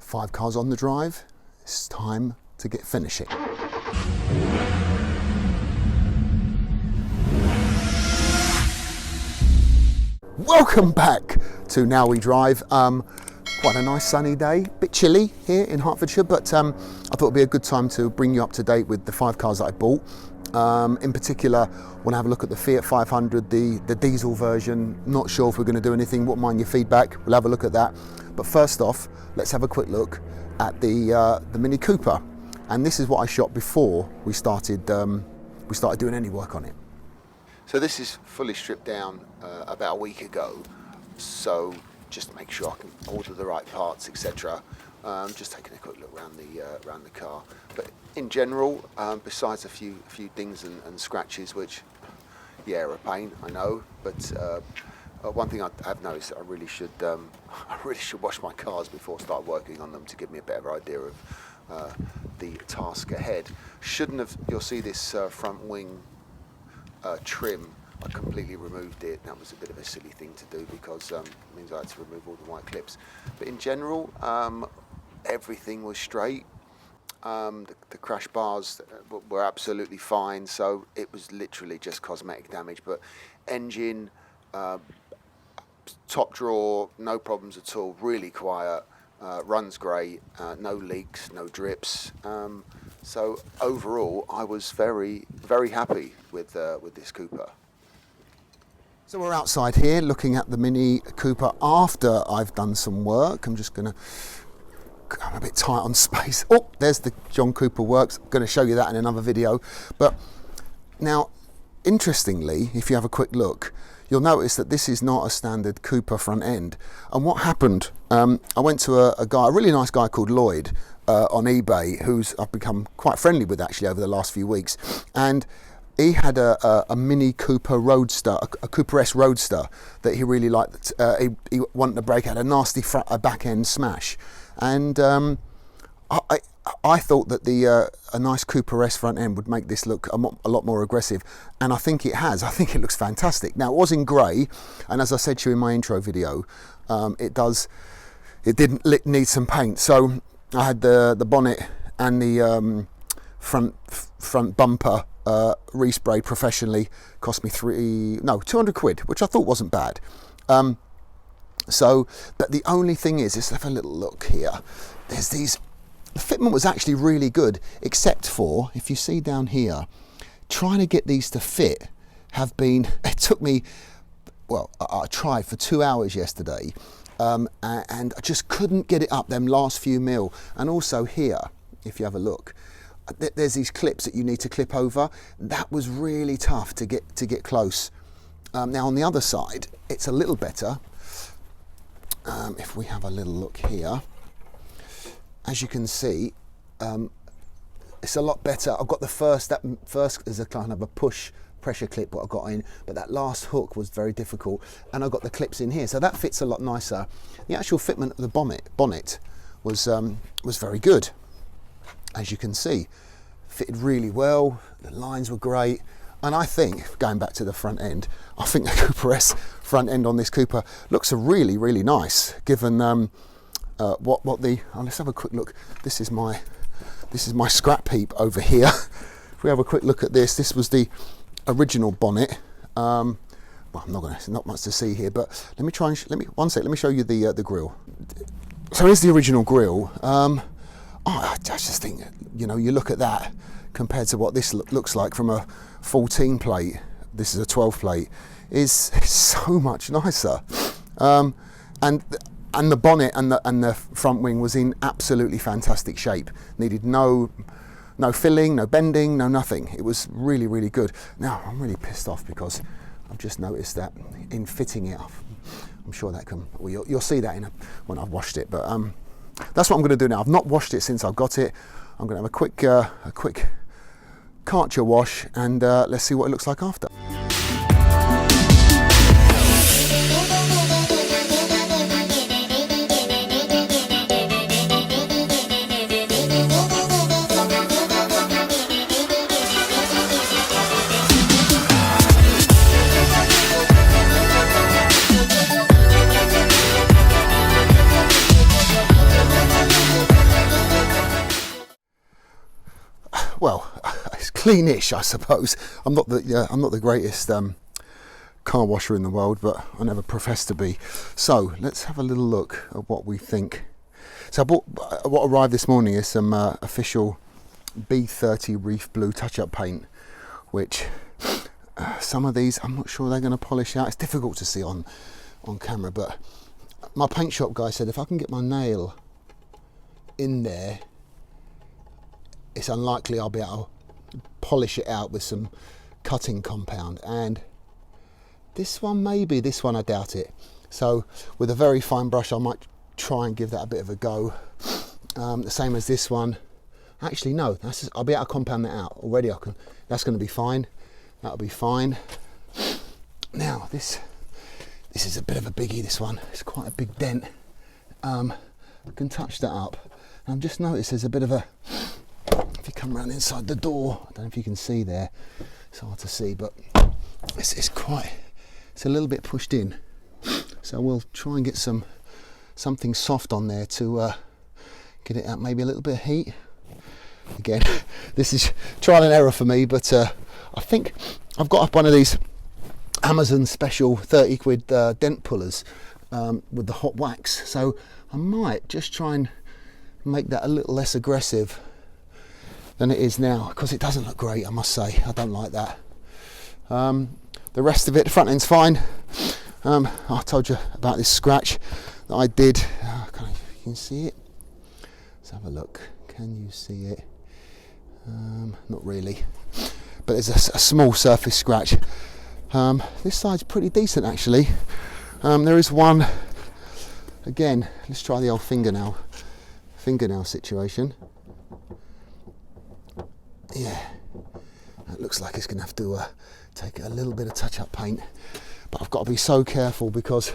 5 cars on the drive. It's time to get finishing. Welcome back to Now We Drive. Quite a nice sunny day, bit chilly here in Hertfordshire, but I thought it'd be a good time to bring you up to date with the 5 cars that I bought. In particular, want to have a look at the Fiat 500, the diesel version. Not sure if we're going to do anything. Wouldn't mind your feedback. We'll have a look at that. But first off, let's have a quick look at the Mini Cooper. And this is what I shot before we started doing any work on it. So this is fully stripped down about a week ago. So just to make sure I can order the right parts, etc. Just taking a quick look around the car. But in general, besides a few dings and scratches, which, yeah, are a pain, I know. But one thing I've noticed, I really should wash my cars before I start working on them to give me a better idea of the task ahead. You'll see this front wing trim. I completely removed it. That was a bit of a silly thing to do because it means I had to remove all the white clips. But in general, everything was straight. The crash bars were absolutely fine, so it was literally just cosmetic damage. But engine, top drawer, no problems at all. Really quiet. Runs great. No leaks, no drips. So overall, I was very, very happy with this Cooper. So we're outside here looking at the Mini Cooper after I've done some work. I'm a bit tight on space. Oh, there's the John Cooper Works. I'm going to show you that in another video. But now, interestingly, if you have a quick look, you'll notice that this is not a standard Cooper front end. And what happened, I went to a really nice guy called Lloyd on eBay, who's I've become quite friendly with actually over the last few weeks. And he had a Mini Cooper Roadster, a Cooper S Roadster that he really liked. He wanted to break out a nasty back end smash. And I thought that a nice Cooper S front end would make this look a lot more aggressive, and I think it has. I think it looks fantastic. Now, it was in grey, and as I said to you in my intro video, it didn't need some paint. So I had the bonnet and the front bumper resprayed professionally. Cost me 200 quid, which I thought wasn't bad. But the only thing is, let's have a little look here. There's these. The fitment was actually really good, except for, if you see down here, trying to get these to fit it took me, well, I tried for 2 hours yesterday, and I just couldn't get it up them last few mil. And also here, if you have a look, there's these clips that you need to clip over. That was really tough to get close. Now on the other side, it's a little better. If we have a little look here, as you can see, it's a lot better. I've got that first is a kind of a push pressure clip what I got in, but that last hook was very difficult, and I got the clips in here, so that fits a lot nicer. The actual fitment of the bonnet was very good, as you can see. Fitted really well. The lines were great. And I think, going back to the front end, I think the Cooper S front end on this Cooper looks really, really nice, given let's have a quick look. This is my scrap heap over here. If we have a quick look at this was the original bonnet. Well, not much to see here, but let me show you the grille. So here's the original grille. I just think, you look at that compared to what this looks like from a 14 plate, this is a 12 plate, is so much nicer. And the bonnet and the front wing was in absolutely fantastic shape. Needed no filling, no bending, no nothing. It was really, really good. Now, I'm really pissed off because I've just noticed that in fitting it up, I'm sure that you'll see that when I've washed it, but that's what I'm going to do now. I've not washed it since I've got it. I'm going to have a quick Karcher wash, and let's see what it looks like after. well, it's cleanish, I suppose. I'm not the greatest car washer in the world, but I never profess to be. So let's have a little look at what we think. So what arrived this morning is some official B30 Reef Blue touch-up paint, which some of these I'm not sure they're going to polish out. It's difficult to see on camera, but my paint shop guy said if I can get my nail in there, it's unlikely I'll be able to polish it out with some cutting compound. And this one, maybe, this one I doubt it. So with a very fine brush I might try and give that a bit of a go. The same as this one. Actually no, I'll be able to compound that out already. That's going to be fine. That'll be fine. Now this is a bit of a biggie, this one. It's quite a big dent. I can touch that up. And I've just noticed there's a bit of a, if you come around inside the door, I don't know if you can see there, it's hard to see, but it's a little bit pushed in. So we'll try and get something soft on there to get it out, maybe a little bit of heat. Again, this is trial and error for me, but I think I've got up one of these Amazon special 30 quid dent pullers with the hot wax, so I might just try and make that a little less aggressive than it is now, because it doesn't look great, I must say. I don't like that. The rest of it, the front end's fine. I told you about this scratch that I did. You can see it. Let's have a look. Can you see it? Not really, but there's a small surface scratch. This side's pretty decent actually. There is one, again, let's try the old fingernail situation. Yeah, that looks like it's going to have to take a little bit of touch-up paint, but I've got to be so careful, because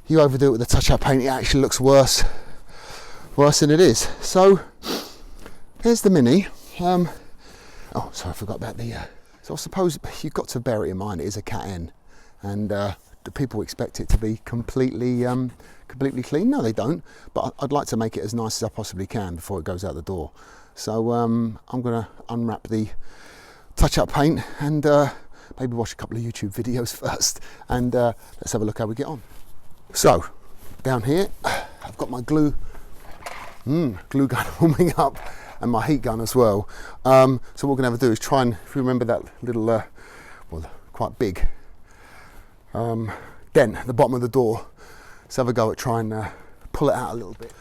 you overdo it with the touch-up paint, it actually looks worse than it is. So here's the Mini. Oh, sorry, I forgot about the. So I suppose you've got to bear it in mind. It is a Cat N, and the people expect it to be completely clean. No, they don't. But I'd like to make it as nice as I possibly can before it goes out the door. So I'm going to unwrap the touch-up paint and maybe watch a couple of YouTube videos first, and let's have a look how we get on. So down here, I've got my glue gun warming up, and my heat gun as well. So what we're going to have to do is try and, if you remember that little, well, quite big dent at the bottom of the door, let's have a go at trying to pull it out a little bit.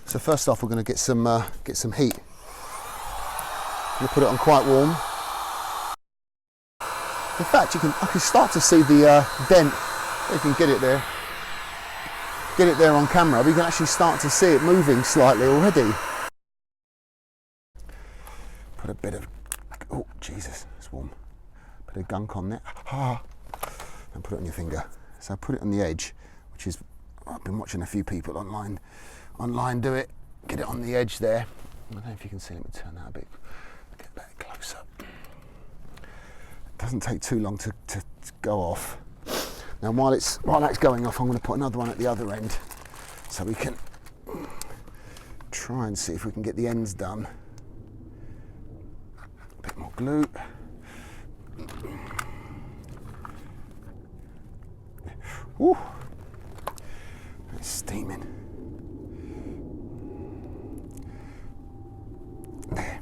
So first off, we're going to get some heat. I'm going to put it on quite warm. In fact, I can start to see the dent. You can get it there on camera. We can actually start to see it moving slightly already. Put a bit of, oh Jesus, it's warm. Bit of gunk on there. And put it on your finger. So put it on the edge, which is, I've been watching a few people online do it. Get it on the edge there. I don't know if you can see. Let me turn that a bit. Get that closer. It doesn't take too long to go off. Now while that's going off, I'm going to put another one at the other end, so we can try and see if we can get the ends done. A bit more glue. Woo! It's steaming. There.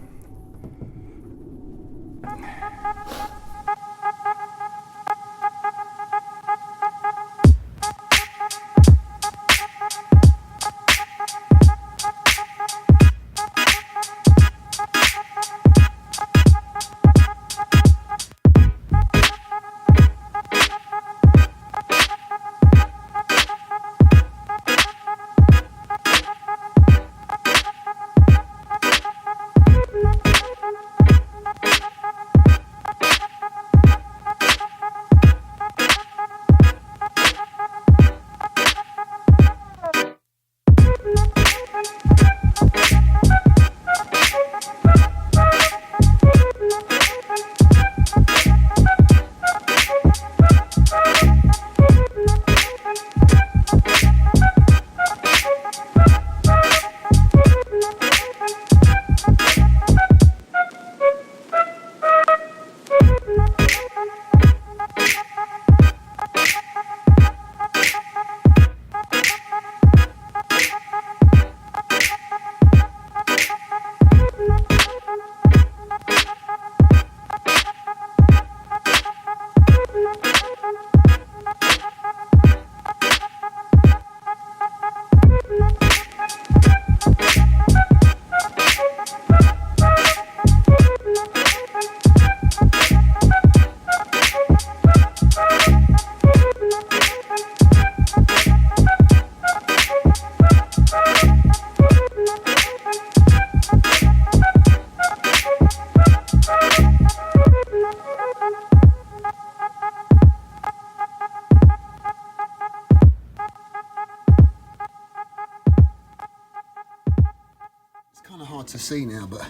kind of hard to see now, but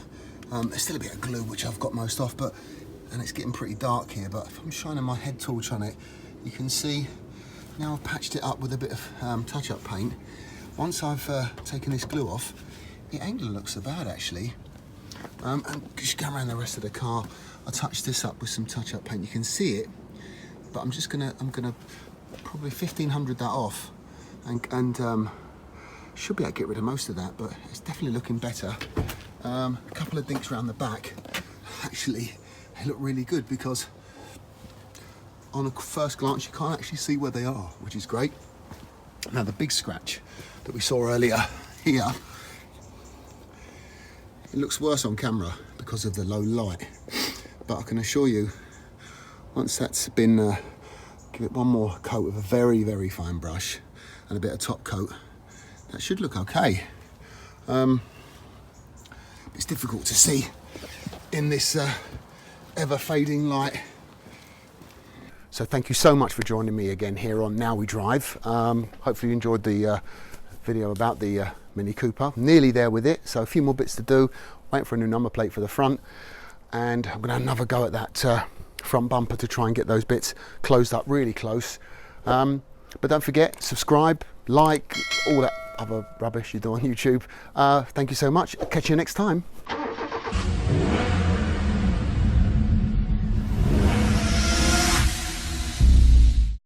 there's still a bit of glue which I've got most off, and it's getting pretty dark here, but if I'm shining my head torch on it, you can see now I've patched it up with a bit of touch-up paint. Once I've taken this glue off, it ain't gonna look so bad actually. And just go around the rest of the car, I touched this up with some touch-up paint. You can see it, but I'm gonna probably 1500 that off, and should be able to get rid of most of that, but it's definitely looking better. A couple of dinks around the back, actually, they look really good because on a first glance you can't actually see where they are, which is great. Now the big scratch that we saw earlier here, it looks worse on camera because of the low light, but I can assure you, once that's been, give it one more coat with a very, very fine brush and a bit of top coat, that should look okay. It's difficult to see in this ever fading light. So thank you so much for joining me again here on Now We Drive. Hopefully you enjoyed the video about the Mini Cooper. Nearly there with it, so a few more bits to do. Waiting for a new number plate for the front, and I'm going to have another go at that front bumper to try and get those bits closed up really close. But don't forget, subscribe, like, all that other rubbish you do on YouTube. Thank you so much. Catch you next time.